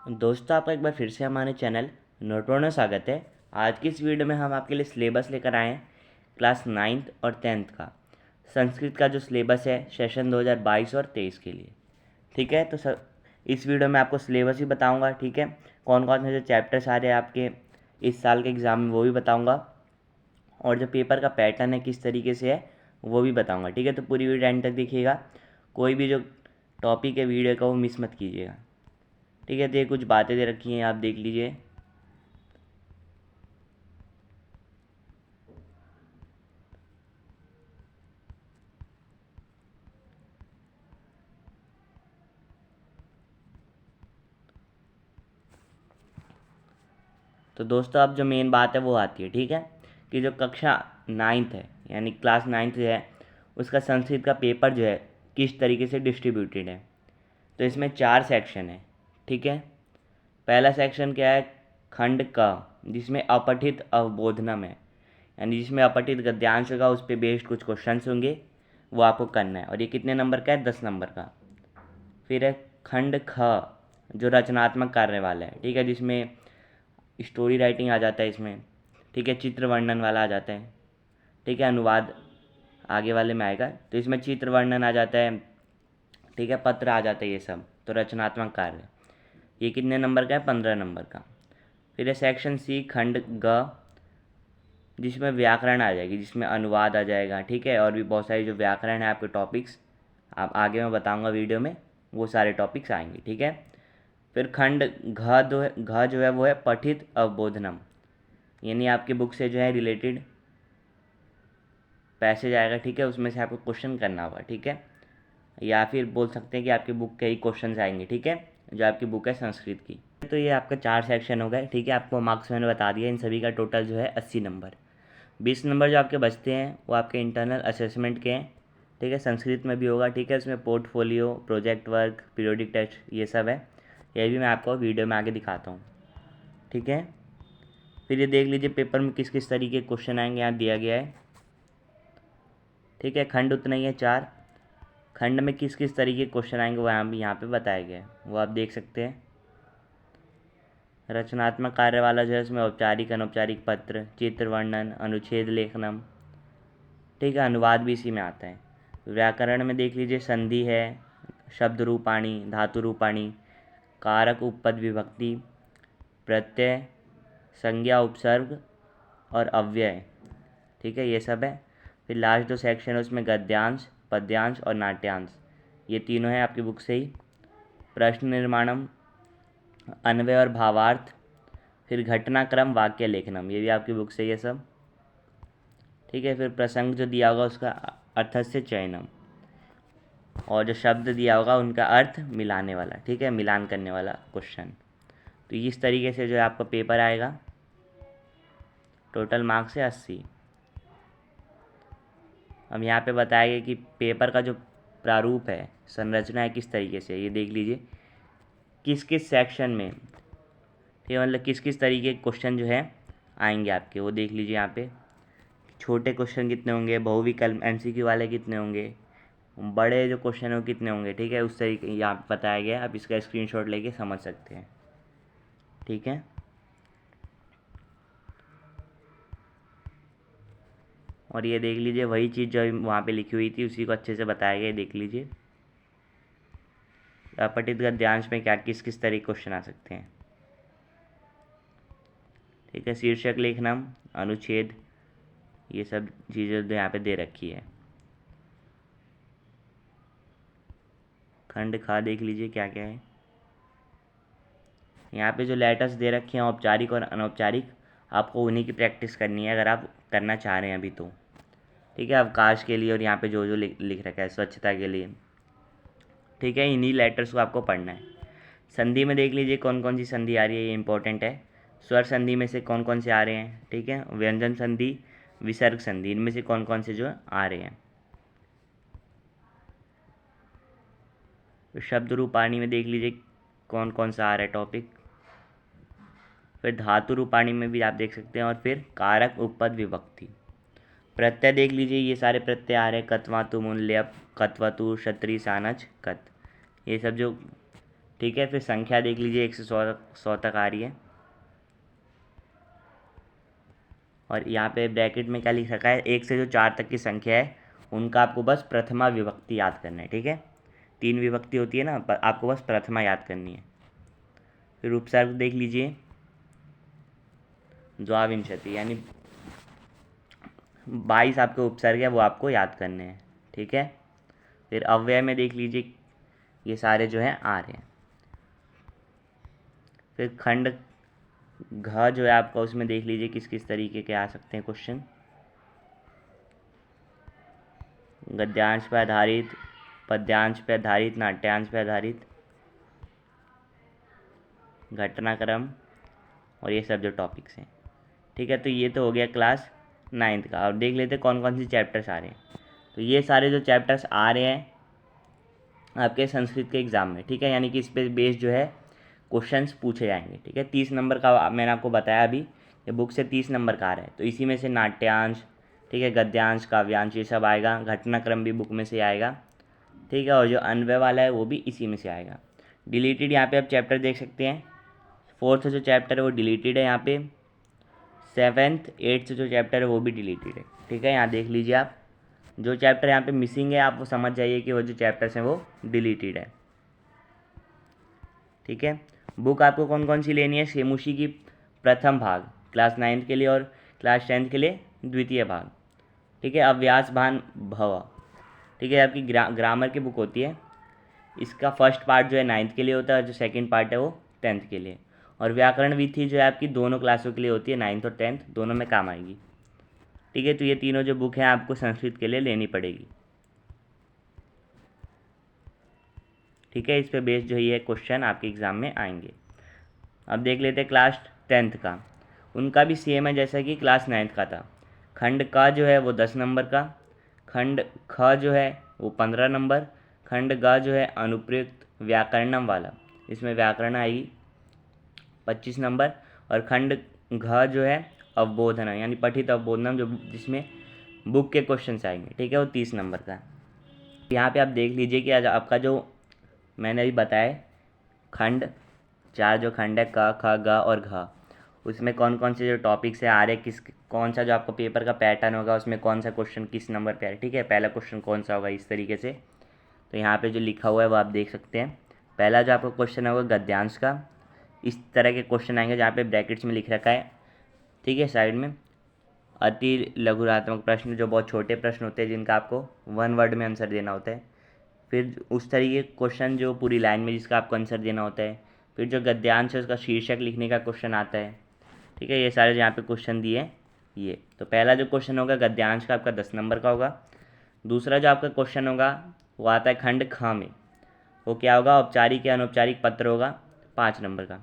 दोस्तों, आपका एक बार फिर से हमारे चैनल नोटबोर्ड में स्वागत है। आज की इस वीडियो में हम आपके लिए सिलेबस लेकर आए हैं क्लास 9th और 10th का संस्कृत का जो सिलेबस है सेशन 2022 और 23 के लिए। ठीक है, तो सर इस वीडियो में आपको सिलेबस भी बताऊंगा। ठीक है, कौन कौन से जो चैप्टर्स आ रहे हैं आपके इस साल के एग्ज़ाम में वो भी बताऊँगा, और जो पेपर का पैटर्न है किस तरीके से है वो भी बताऊँगा। ठीक है, तो पूरी वीडियो एंड तक देखिएगा, कोई भी जो टॉपिक है वीडियो का वो मिस मत कीजिएगा। ठीक है, तो ये कुछ बातें दे रखी हैं, आप देख लीजिए। तो दोस्तों, अब जो मेन बात है वो आती है। ठीक है, कि जो कक्षा 9th है यानी क्लास 9th जो है उसका संस्कृत का पेपर जो है किस तरीके से डिस्ट्रीब्यूटेड है। तो इसमें 4 सेक्शन है। ठीक है, पहला सेक्शन क्या है, खंड का, जिसमें अपठित अवबोधनम है, यानी जिसमें अपठित गद्यांश होगा, उस पर बेस्ड कुछ क्वेश्चन होंगे, वो आपको करना है। और ये कितने नंबर का है, 10 नंबर का। फिर है खंड ख, जो रचनात्मक कार्य वाला है। ठीक है, जिसमें स्टोरी राइटिंग आ जाता है इसमें। ठीक है, चित्र वर्णन वाला आ जाता है। ठीक है, अनुवाद आगे वाले में आएगा, तो इसमें चित्र वर्णन आ जाता है। ठीक है, पत्र आ जाता है, ये सब तो रचनात्मक कार्य। ये कितने नंबर का है, 15 नंबर का। फिर है सेक्शन सी, खंड ग, जिसमें व्याकरण आ जाएगी, जिसमें अनुवाद आ जाएगा। ठीक है, और भी बहुत सारी जो व्याकरण है आपके टॉपिक्स, आप आगे मैं बताऊंगा वीडियो में, वो सारे टॉपिक्स आएंगे। ठीक है, फिर खंड घ जो है वो है पठित अवबोधनम, यानी आपकी बुक से जो है रिलेटेड पैसेज आएगा। ठीक है, उसमें से आपको क्वेश्चन करना होगा। ठीक है, या फिर बोल सकते हैं कि आपकी बुक के ही क्वेश्चन आएंगे। ठीक है, जो आपकी बुक है संस्कृत की। तो ये आपका 4 सेक्शन हो गए। ठीक है, आपको मार्क्स मैंने बता दिया, इन सभी का टोटल जो है 80 नंबर। 20 नंबर जो आपके बचते हैं वो आपके इंटरनल असेसमेंट के हैं। ठीक है, संस्कृत में भी होगा। ठीक है, इसमें portfolio, project work, periodic test, ये सब है। ये भी मैं आपको वीडियो में आगे दिखाता हूँ। ठीक है, फिर ये देख लीजिए पेपर में किस किस तरीके के क्वेश्चन आएंगे, यहाँ दिया गया है। ठीक है, खंड उतना ही है 4। खंड में किस किस तरीके के क्वेश्चन आएंगे वो यहाँ पे बताया गया है, वो आप देख सकते हैं। रचनात्मक कार्य वाला जो है इसमें औपचारिक, अनौपचारिक पत्र, चित्र वर्णन, अनुच्छेद लेखनम। ठीक है, अनुवाद भी इसी में आता है। व्याकरण में देख लीजिए, संधि है, शब्द रूपाणी, धातु रूपाणी, कारक, उपपद, विभक्ति, प्रत्यय, संज्ञा, उपसर्ग और अव्यय। ठीक है, ये सब है। फिर लास्ट जो सेक्शन है उसमें गद्यांश, पद्यांश और नाट्यांश, ये तीनों हैं आपकी बुक से ही। प्रश्न निर्माणम, अन्वय और भावार्थ, फिर घटनाक्रम, वाक्य लेखनम, ये भी आपकी बुक से ये सब। ठीक है, फिर प्रसंग जो दिया होगा उसका अर्थस्य चयनम, और जो शब्द दिया होगा उनका अर्थ मिलाने वाला। ठीक है, मिलान करने वाला क्वेश्चन। तो इस तरीके से जो है आपका पेपर आएगा। टोटल मार्क्स है 80। अब यहाँ पे बताया गया कि पेपर का जो प्रारूप है, संरचना है किस तरीके से, ये देख लीजिए किस किस सेक्शन में। ठीक है, मतलब किस किस तरीके के क्वेश्चन जो है आएंगे आपके, वो देख लीजिए यहाँ पे। छोटे क्वेश्चन कितने होंगे, बहुविकल्प एमसीक्यू वाले कितने होंगे, बड़े जो क्वेश्चन है वो कितने होंगे। ठीक है, उस तरीके यहाँ पे बताया गया है, आप इसका स्क्रीनशॉट लेके समझ सकते हैं। ठीक है, और ये देख लीजिए वही चीज़ जो वहाँ पे लिखी हुई थी उसी को अच्छे से बताया गया है, देख लीजिए। अपठित गद्यांश में क्या किस किस तरह के क्वेश्चन आ सकते हैं। ठीक है, शीर्षक लेखनम, अनुच्छेद, ये सब चीज़ें यहाँ पे दे रखी है। खंड खा देख लीजिए क्या क्या है। यहाँ पे जो लेटर्स दे रखे हैं औपचारिक और अनौपचारिक, आपको उन्हीं की प्रैक्टिस करनी है अगर आप करना चाह रहे हैं अभी तो। ठीक है, अवकाश के लिए और यहाँ पे जो जो लिख रखा है स्वच्छता के लिए। ठीक है, इन्हीं लेटर्स को आपको पढ़ना है। संधि में देख लीजिए कौन कौन सी संधि आ रही है, ये इंपॉर्टेंट है। स्वर संधि में से कौन कौन से आ रहे हैं। ठीक है, व्यंजन संधि, विसर्ग संधि, इनमें से कौन कौन से जो आ रहे हैं। तो शब्द रूपाणी में देख लीजिए कौन कौन सा आ रहा है टॉपिक। फिर धातु रूपाणी में भी आप देख सकते हैं, और फिर कारक, उपपद, विभक्ति। प्रत्यय देख लीजिए, ये सारे प्रत्यय आ रहे हैं, कत्वातु, मूल्यप, कत्वतु, क्षत्रि, सानच, कत, ये सब जो। ठीक है। फिर संख्या देख लीजिए 1 से 100 तक आ रही है, और यहाँ पे ब्रैकेट में क्या लिख रखा है, 1 से जो 4 तक की संख्या है उनका आपको बस प्रथमा विभक्ति याद करना है, ठीक है। 3 विभक्ति होती है ना, आपको बस प्रथमा याद करनी है। फिर उपसर्ग देख लीजिए, द्वाविंशति यानी 22 आपके उपसर्ग है वो आपको याद करने हैं, ठीक है। फिर अव्यय में देख लीजिए, ये सारे जो हैं आ रहे हैं। फिर खंड घ जो है आपका, उसमें देख लीजिए किस किस तरीके के आ सकते हैं क्वेश्चन। गद्यांश पर आधारित, पद्यांश पर आधारित, नाट्यांश पर आधारित, घटनाक्रम, और ये सब जो टॉपिक्स हैं, ठीक है। तो ये तो हो गया क्लास 9th का। और देख लेते कौन कौन सी चैप्टर्स आ रहे हैं। तो ये सारे जो चैप्टर्स आ रहे हैं आपके संस्कृत के एग्ज़ाम में, ठीक है, यानी कि इस पे बेस जो है क्वेश्चंस पूछे जाएंगे, ठीक है। 30 नंबर का मैंने आपको बताया अभी, ये बुक से 30 नंबर का आ रहा है। तो इसी में से नाट्यांश, ठीक है, गद्यांश, काव्यांश, ये सब आएगा। घटनाक्रम भी बुक में से आएगा, ठीक है। और जो अन्वय वाला है वो भी इसी में से आएगा। डिलीटेड यहाँ पे आप चैप्टर देख सकते हैं, 4th जो चैप्टर है वो डिलीटेड है यहाँ पे, 7th 8th जो चैप्टर है वो भी डिलीटेड है, ठीक है। यहाँ देख लीजिए आप, जो चैप्टर यहाँ पे मिसिंग है आप वो समझ जाइए कि वो जो चैप्टर्स हैं वो डिलीटेड है, ठीक है। बुक आपको कौन कौन सी लेनी है, शेमुशी की प्रथम भाग क्लास 9th के लिए, और क्लास 10th के लिए द्वितीय भाग, ठीक है। अव्यास भान भव, ठीक है, आपकी ग्रामर की बुक होती है। इसका फर्स्ट पार्ट जो है 9th के लिए होता है, और जो सेकंड पार्ट है वो 10th के लिए। और व्याकरण विधि जो है आपकी दोनों क्लासों के लिए होती है, 9th और 10th दोनों में काम आएगी, ठीक है। तो ये तीनों जो बुक हैं आपको संस्कृत के लिए लेनी पड़ेगी, ठीक है। इस पे बेस्ड जो ये क्वेश्चन आपके एग्ज़ाम में आएंगे। अब देख लेते हैं क्लास 10th का, उनका भी सेम है जैसा कि क्लास 9th का था। खंड का जो है वो 10 नंबर का, खंड ख जो है वो 15 नंबर, खंड ग जो है अनुप्रयुक्त व्याकरणम वाला, इसमें व्याकरण आएगी 25 नंबर, और खंड घ जो है अवबोधन यानी पठित अवबोधनम, जो जिसमें बुक के क्वेश्चन आएंगे, ठीक है, वो 30 नंबर का। यहाँ पे आप देख लीजिए कि आज आपका जो मैंने अभी बताया खंड 4 जो खंड है क ख ग और घ, उसमें कौन कौन से जो टॉपिक्स है आ रहे, किस कौन सा जो आपका पेपर का पैटर्न होगा उसमें कौन सा क्वेश्चन किस नंबर पे है, ठीक है। पहला क्वेश्चन कौन सा होगा इस तरीके से, तो यहाँ पे जो लिखा हुआ है वो आप देख सकते हैं। पहला जो आपका क्वेश्चन होगा गद्यांश का, इस तरह के क्वेश्चन आएंगे जहाँ पे ब्रैकेट्स में लिख रखा है, ठीक है, साइड में अति लघुरात्मक प्रश्न, जो बहुत छोटे प्रश्न होते हैं जिनका आपको 1 वर्ड में आंसर देना होता है। फिर उस तरीके क्वेश्चन जो पूरी लाइन में जिसका आपको आंसर देना होता है। फिर जो गद्यांश है उसका शीर्षक लिखने का क्वेश्चन आता है, ठीक है। ये सारे यहाँ पे क्वेश्चन दिए हैं ये। तो पहला जो क्वेश्चन होगा गद्यांश का आपका 10 नंबर का होगा। दूसरा जो आपका क्वेश्चन होगा वो आता है खंड ख में, वो क्या होगा, औपचारिक या अनौपचारिक पत्र होगा 5 नंबर का।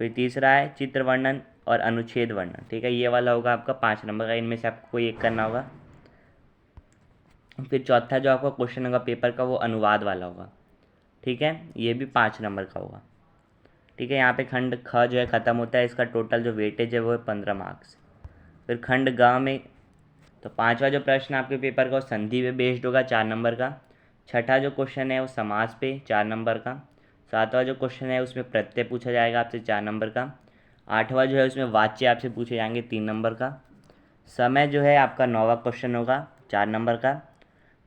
फिर तीसरा है चित्र वर्णन और अनुच्छेद वर्णन, ठीक है, ये वाला होगा आपका 5 नंबर का, इनमें से आपको कोई एक करना होगा। फिर चौथा जो आपका क्वेश्चन होगा पेपर का वो अनुवाद वाला होगा, ठीक है, ये भी 5 नंबर का होगा, ठीक है। यहाँ पे खंड ख जो है ख़त्म होता है, इसका टोटल जो वेटेज है वो है 15 मार्क्स। फिर खंड ग में तो 5वां जो प्रश्न आपके पेपर का वो संधि पे बेस्ड होगा 4 नंबर का। छठा जो क्वेश्चन है वो समास पे 4 नंबर का। 7वां जो क्वेश्चन है उसमें प्रत्यय पूछा जाएगा आपसे 4 नंबर का। 8वां जो है उसमें वाच्य आपसे पूछे जाएंगे 3 नंबर का। समय जो है आपका 9वां क्वेश्चन होगा 4 नंबर का।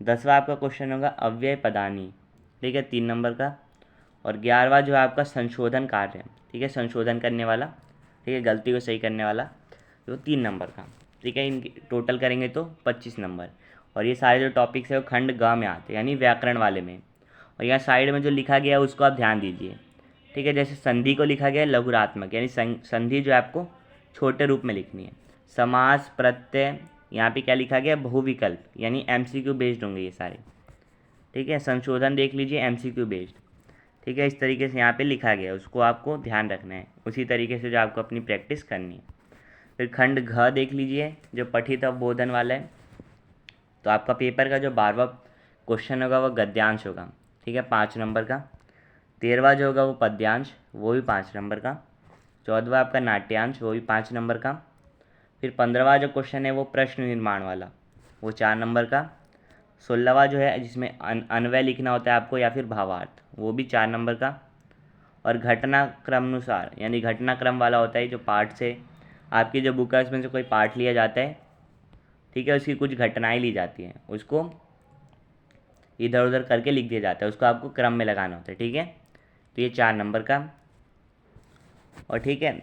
10वां आपका क्वेश्चन होगा अव्यय पदानी, ठीक है, 3 नंबर का। और 11वां जो है आपका संशोधन कार्य, ठीक है, संशोधन करने वाला, ठीक है, गलती को सही करने वाला, जो 3 नंबर का, ठीक है। इनकी टोटल करेंगे तो 25 नंबर। और ये सारे जो टॉपिक्स है वो खंड ग में आते हैं यानी व्याकरण वाले में। और यहाँ साइड में जो लिखा गया है उसको आप ध्यान दीजिए, ठीक है। जैसे संधि को लिखा गया है लघुरात्मक यानी संधि जो है आपको छोटे रूप में लिखनी है। समास, प्रत्यय, यहाँ पे क्या लिखा गया है बहुविकल्प यानी MCQ बेस्ड होंगे ये सारे, ठीक है। संशोधन देख लीजिए MCQ बेस्ड, ठीक है। इस तरीके से यहाँ पे लिखा गया है, उसको आपको ध्यान रखना है, उसी तरीके से जो आपको अपनी प्रैक्टिस करनी है। फिर खंड घ देख लीजिए जो पठित अवबोधन वाला है, तो आपका पेपर का जो 12वां क्वेश्चन होगा वो गद्यांश होगा, ठीक है, 5 नंबर का। 13वां जो होगा वो पद्यांश, वो भी 5 नंबर का। 14वां आपका नाट्यांश, वो भी 5 नंबर का। फिर 15वां जो क्वेश्चन है वो प्रश्न निर्माण वाला, वो 4 नंबर का। 16वां जो है जिसमें अन्वय लिखना होता है आपको या फिर भावार्थ, वो भी 4 नंबर का। और घटनाक्रमानुसार यानी घटनाक्रम वाला होता है जो पार्ट से आपकी जो बुक है उसमें से कोई पार्ट लिया जाता है, ठीक है, उसकी कुछ घटनाएं ली जाती हैं, उसको इधर उधर करके लिख दिया जाता है, उसको आपको क्रम में लगाना होता है, ठीक है। तो ये 4 नंबर का। और ठीक है,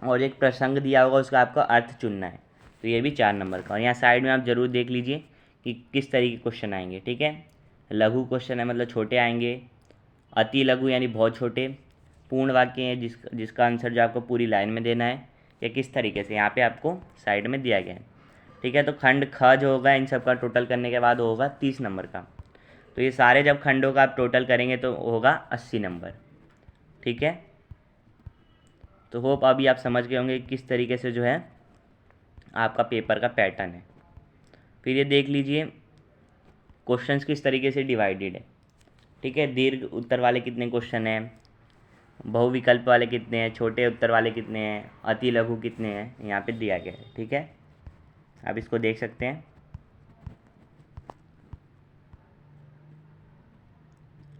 और एक प्रसंग दिया होगा उसका आपको अर्थ चुनना है, तो ये भी 4 नंबर का। और यहाँ साइड में आप ज़रूर देख लीजिए कि किस तरीके के क्वेश्चन आएंगे, ठीक है। लघु क्वेश्चन है मतलब छोटे आएंगे, अति लघु यानी बहुत छोटे, पूर्ण वाक्य है जिसका आंसर जो आपको पूरी लाइन में देना है, या किस तरीके से यहाँ पे आपको साइड में दिया गया है, ठीक है। तो खंड ख जो होगा इन सब का टोटल करने के बाद होगा 30 नंबर का। तो ये सारे जब खंडों का आप टोटल करेंगे तो होगा 80 नंबर, ठीक है। तो होप अभी आप समझ गए होंगे किस तरीके से जो है आपका पेपर का पैटर्न है। फिर ये देख लीजिए क्वेश्चंस किस तरीके से डिवाइडेड है, ठीक है। दीर्घ उत्तर वाले कितने क्वेश्चन हैं, बहुविकल्प वाले कितने हैं, छोटे उत्तर वाले कितने हैं, अति लघु कितने हैं, यहाँ पे दिया गया है, ठीक है। आप इसको देख सकते हैं,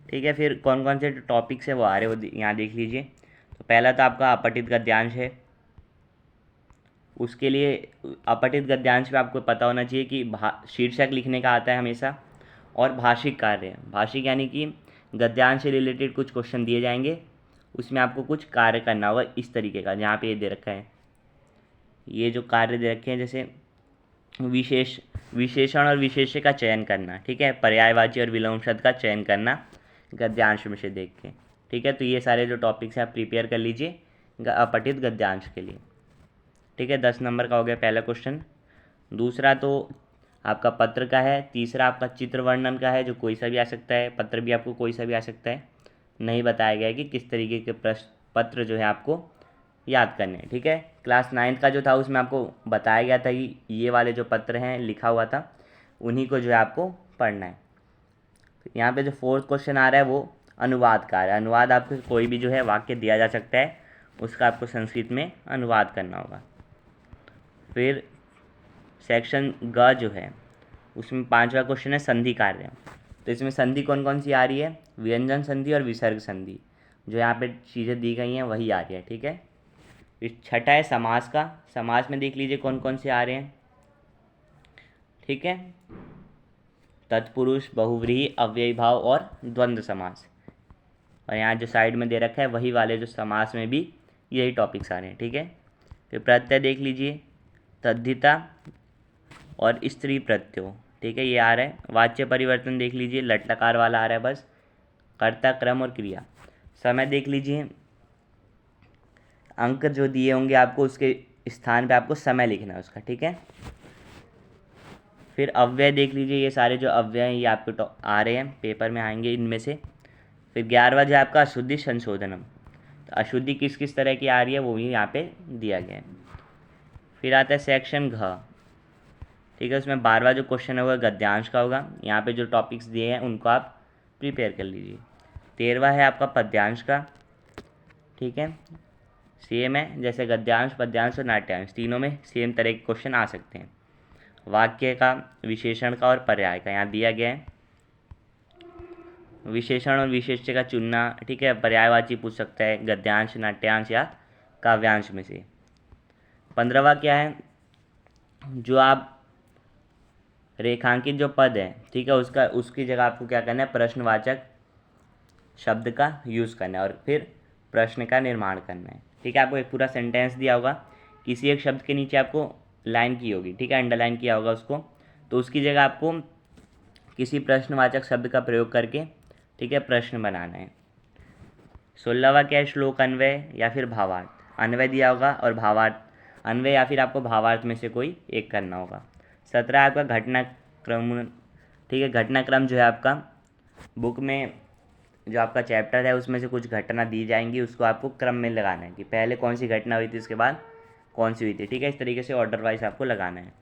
ठीक है। फिर कौन कौन से टॉपिक्स है वो आ रहे हैं वो यहाँ देख लीजिए। तो पहला तो आपका अपठित गद्यांश है, उसके लिए अपठित गद्यांश में आपको पता होना चाहिए कि शीर्षक लिखने का आता है हमेशा, और भाषिक कार्य, भाषिक यानी कि गद्यांश से रिलेटेड कुछ क्वेश्चन दिए जाएंगे, उसमें आपको कुछ कार्य करना होगा इस तरीके का, जहाँ पे ये दे रखा है, ये जो कार्य दे रखे हैं जैसे विशेषण और विशेष्य का चयन करना, ठीक है, पर्यायवाची और विलोम शब्द का चयन करना गद्यांश में से देख के, ठीक है। तो ये सारे जो टॉपिक्स हैं आप प्रिपेयर कर लीजिए अपठित गद्यांश के लिए, ठीक है। 10 नंबर का हो गया पहला क्वेश्चन। दूसरा तो आपका पत्र का है, तीसरा आपका चित्र वर्णन का है जो कोई सा भी आ सकता है, पत्र भी आपको कोई सा भी आ सकता है, नहीं बताया गया है कि किस तरीके के प्रश्न पत्र जो है आपको याद करने हैं, ठीक है। क्लास 9 का जो था उसमें आपको बताया गया था कि ये वाले जो पत्र हैं लिखा हुआ था उन्हीं को जो है आपको पढ़ना है। यहाँ पे जो 4th क्वेश्चन आ रहा है वो अनुवाद का है, अनुवाद आपको कोई भी जो है वाक्य दिया जा सकता है, उसका आपको संस्कृत में अनुवाद करना होगा। फिर सेक्शन ग जो है उसमें 5वां क्वेश्चन है संधि कार्य। तो इसमें संधि कौन कौन सी आ रही है, व्यंजन संधि और विसर्ग संधि, जो यहाँ पे चीज़ें दी गई हैं वही आ रही है, ठीक है। फिर छठा है समास का, समास में देख लीजिए कौन कौन से आ रहे हैं, ठीक है। तत्पुरुष, बहुव्रीहि, अव्ययी भाव और द्वंद्व समास। और यहाँ जो साइड में दे रखा है वही वाले जो समास में भी यही टॉपिक्स आ रहे हैं, ठीक है। फिर प्रत्यय देख लीजिए, तद्धिता और स्त्री प्रत्यय, ठीक है, ये आ रहा है। वाच्य परिवर्तन देख लीजिए, लट लकार वाला आ रहा है बस, कर्ता, क्रम और क्रिया। समय देख लीजिए, अंक जो दिए होंगे आपको उसके स्थान पे आपको समय लिखना है उसका, ठीक है। फिर अव्यय देख लीजिए, ये सारे जो अव्यय हैं ये आपको आ रहे हैं, पेपर में आएंगे इनमें से। फिर 11वां जो आपका अशुद्धि संशोधनम, तो अशुद्धि किस किस तरह की आ रही है वो भी यहाँ पे दिया गया है। फिर आता है सेक्शन घ, ठीक है, उसमें 12वां जो क्वेश्चन है वो गद्यांश का होगा, यहाँ पे जो टॉपिक्स दिए हैं उनको आप प्रिपेयर कर लीजिए। 13वां है आपका पद्यांश का, ठीक है, सेम है जैसे गद्यांश, पद्यांश और नाट्यांश तीनों में सेम तरह के क्वेश्चन आ सकते हैं। वाक्य का, विशेषण का और पर्याय का यहाँ दिया गया है, विशेषण और विशेष्य का चुनना, ठीक है, पर्यायवाची पूछ सकता है गद्यांश, नाट्यांश या काव्यांश में से। 15वां क्या है, जो आप रेखांकित जो पद है, ठीक है, उसकी जगह आपको क्या करना है, प्रश्नवाचक शब्द का यूज़ करना है और फिर प्रश्न का निर्माण करना है, ठीक है। आपको एक पूरा सेंटेंस दिया होगा, किसी एक शब्द के नीचे आपको लाइन की होगी, ठीक है, अंडरलाइन किया होगा उसको, तो उसकी जगह आपको किसी प्रश्नवाचक शब्द का प्रयोग करके, ठीक है, प्रश्न बनाना है। 16वां क्या है, श्लोक अन्वय या फिर भावार्थ, अन्वय दिया होगा और भावार्थ, अन्वय या फिर आपको भावार्थ में से कोई एक करना होगा। 17 आपका घटनाक्रम, ठीक है, घटनाक्रम जो है आपका बुक में जो आपका चैप्टर है उसमें से कुछ घटना दी जाएंगी, उसको आपको क्रम में लगाना है कि पहले कौन सी घटना हुई थी उसके बाद कौन सी हुई थी, ठीक है, इस तरीके से ऑर्डर वाइज आपको लगाना है।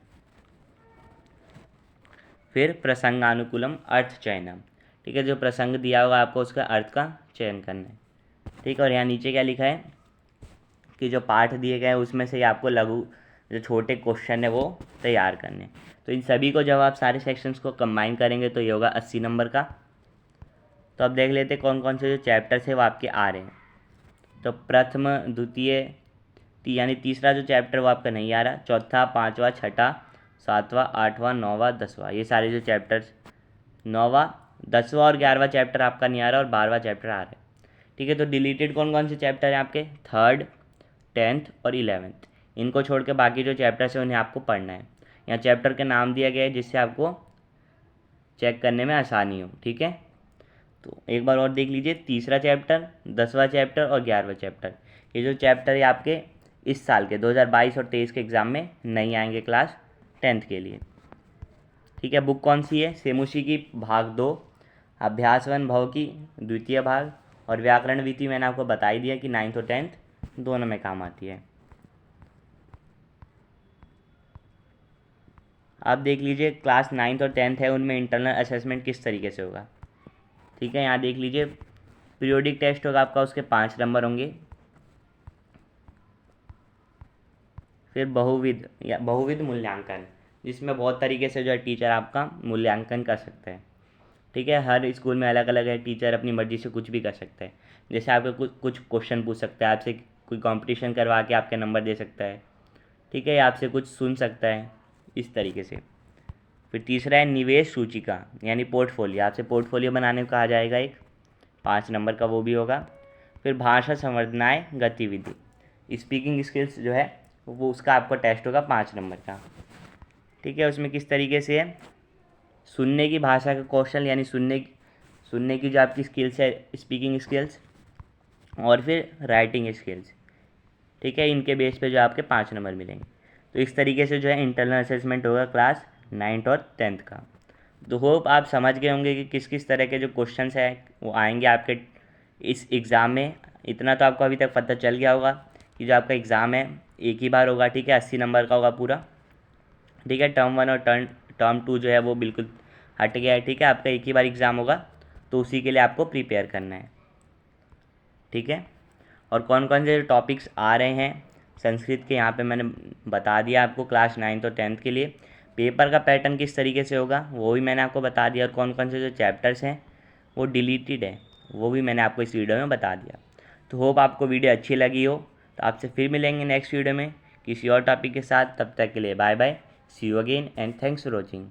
फिर प्रसंगानुकूलम अर्थ चयनम, ठीक है, जो प्रसंग दिया होगा आपको उसका अर्थ का चयन करना है, ठीक है। और यहाँ नीचे क्या लिखा है कि जो पाठ दिए गए उसमें से आपको लघु जो छोटे क्वेश्चन है वो तैयार करने। तो इन सभी को जब आप सारे सेक्शंस को कंबाइन करेंगे तो ये होगा 80 नंबर का। तो अब देख लेते कौन कौन से जो चैप्टर्स है वो आपके आ रहे हैं। तो प्रथम, द्वितीय, यानी तीसरा जो चैप्टर वो आपका नहीं आ रहा। चौथा, पाँचवा, छठा, सातवां, आठवां, नौवां, 10वां, ये सारे जो चैप्टर्स, 9वां, 10वां और 11वां चैप्टर आपका नहीं आ रहा और 12वां चैप्टर आ रहा है। ठीक है, तो डिलीटेड कौन कौन से चैप्टर हैं आपके? 3rd, 10th और 11th। इनको छोड़ के बाकी जो चैप्टर्स हैं उन्हें आपको पढ़ना है। यहाँ चैप्टर के नाम दिया गया है जिससे आपको चेक करने में आसानी हो। ठीक है, तो एक बार और देख लीजिए, तीसरा चैप्टर, 10वां चैप्टर और 11वां चैप्टर, ये जो चैप्टर है आपके इस साल के 2022 और 23 के एग्ज़ाम में नहीं आएंगे क्लास 10th के लिए। ठीक है, बुक कौन सी है? सेमुशी की भाग 2, अभ्यासवन भव की द्वितीय भाग, और व्याकरण वीति मैंने आपको बता ही दिया कि 9th और 10th दोनों में काम आती है। आप देख लीजिए, क्लास 9th और 10th है उनमें इंटरनल असेसमेंट किस तरीके से होगा। ठीक है, यहाँ देख लीजिए, पीरियोडिक टेस्ट होगा आपका, उसके 5 नंबर होंगे। फिर बहुविध मूल्यांकन, जिसमें बहुत तरीके से जो है टीचर आपका मूल्यांकन कर सकते हैं। ठीक है, हर स्कूल में अलग अलग है, टीचर अपनी मर्ज़ी से कुछ भी कर सकते हैं। जैसे आपके कुछ क्वेश्चन पूछ सकता है आपसे, कोई कंपटीशन करवा के आपके नंबर दे सकता है। ठीक है, आपसे कुछ सुन सकता है, इस तरीके से। फिर तीसरा है निवेश सूचिका, यानी पोर्टफोलियो, आपसे पोर्टफोलियो बनाने को कहा जाएगा एक, 5 नंबर का वो भी होगा। फिर भाषा संवर्धनाएँ गतिविधि, स्पीकिंग स्किल्स जो है वो उसका आपका टेस्ट होगा 5 नंबर का। ठीक है, उसमें किस तरीके से है, सुनने की भाषा का कौशल, यानी सुनने की जो आपकी स्किल्स है, स्पीकिंग स्किल्स, और फिर राइटिंग स्किल्स। ठीक है, इनके बेस पे जो आपके 5 नंबर मिलेंगे। तो इस तरीके से जो है इंटरनल असेसमेंट होगा क्लास 9th और 10th का। तो होप आप समझ गए होंगे कि किस किस तरह के जो क्वेश्चंस हैं वो आएंगे आपके इस एग्ज़ाम में। इतना तो आपको अभी तक पता चल गया होगा कि जो आपका एग्ज़ाम है एक ही बार होगा। ठीक है, 80 नंबर का होगा पूरा। ठीक है, टर्म 1 और टर्म 2 जो है वो बिल्कुल हट गया है। ठीक है, आपका एक ही बार एग्ज़ाम होगा, तो उसी के लिए आपको प्रिपेयर करना है। ठीक है, और कौन कौन से टॉपिक्स आ रहे हैं संस्कृत के, यहाँ पे मैंने बता दिया आपको क्लास 9th और 10th के लिए। पेपर का पैटर्न किस तरीके से होगा वो भी मैंने आपको बता दिया, और कौन कौन से जो चैप्टर्स हैं वो डिलीटेड है वो भी मैंने आपको इस वीडियो में बता दिया। तो होप आपको वीडियो अच्छी लगी हो। तो आपसे फिर मिलेंगे नेक्स्ट वीडियो में किसी और टॉपिक के साथ। तब तक के लिए bye bye, see you again and thanks for watching.